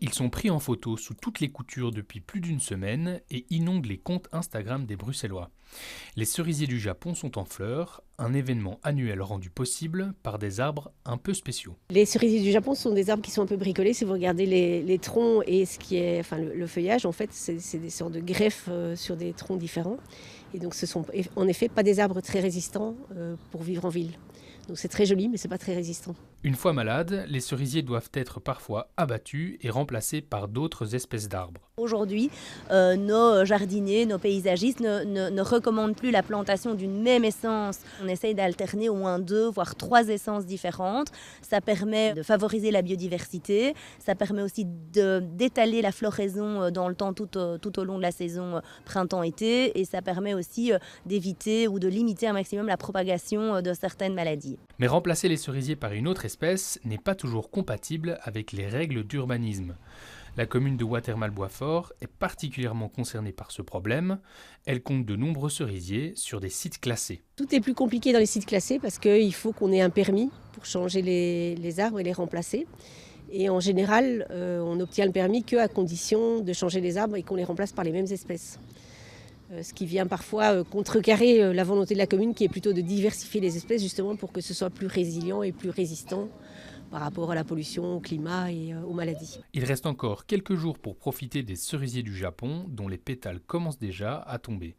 Ils sont pris en photo sous toutes les coutures depuis plus d'une semaine et inondent les comptes Instagram des Bruxellois. Les cerisiers du Japon sont en fleurs, un événement annuel rendu possible par des arbres un peu spéciaux. Les cerisiers du Japon sont des arbres qui sont un peu bricolés. Si vous regardez les troncs et ce qui est, enfin, le feuillage, en fait, c'est des sortes de greffes sur des troncs différents. Et donc, ce sont en effet pas des arbres très résistants pour vivre en ville. Donc, c'est très joli, mais c'est pas très résistant. Une fois malades, les cerisiers doivent être parfois abattus et remplacés par d'autres espèces d'arbres. Aujourd'hui, nos jardiniers, nos paysagistes ne recommandent plus la plantation d'une même essence. On essaye d'alterner au moins 2, voire 3 essences différentes. Ça permet de favoriser la biodiversité. Ça permet aussi d'étaler la floraison dans le temps tout au long de la saison printemps-été. Et ça permet aussi d'éviter ou de limiter un maximum la propagation de certaines maladies. Mais remplacer les cerisiers par une autre espèce n'est pas toujours compatible avec les règles d'urbanisme. La commune de Watermal-Boisfort est particulièrement concernée par ce problème. Elle compte de nombreux cerisiers sur des sites classés. Tout est plus compliqué dans les sites classés parce qu'il faut qu'on ait un permis pour changer les arbres et les remplacer. Et en général, on n'obtient le permis qu'à condition de changer les arbres et qu'on les remplace par les mêmes espèces. Ce qui vient parfois contrecarrer la volonté de la commune qui est plutôt de diversifier les espèces justement pour que ce soit plus résilient et plus résistant par rapport à la pollution, au climat et aux maladies. Il reste encore quelques jours pour profiter des cerisiers du Japon dont les pétales commencent déjà à tomber.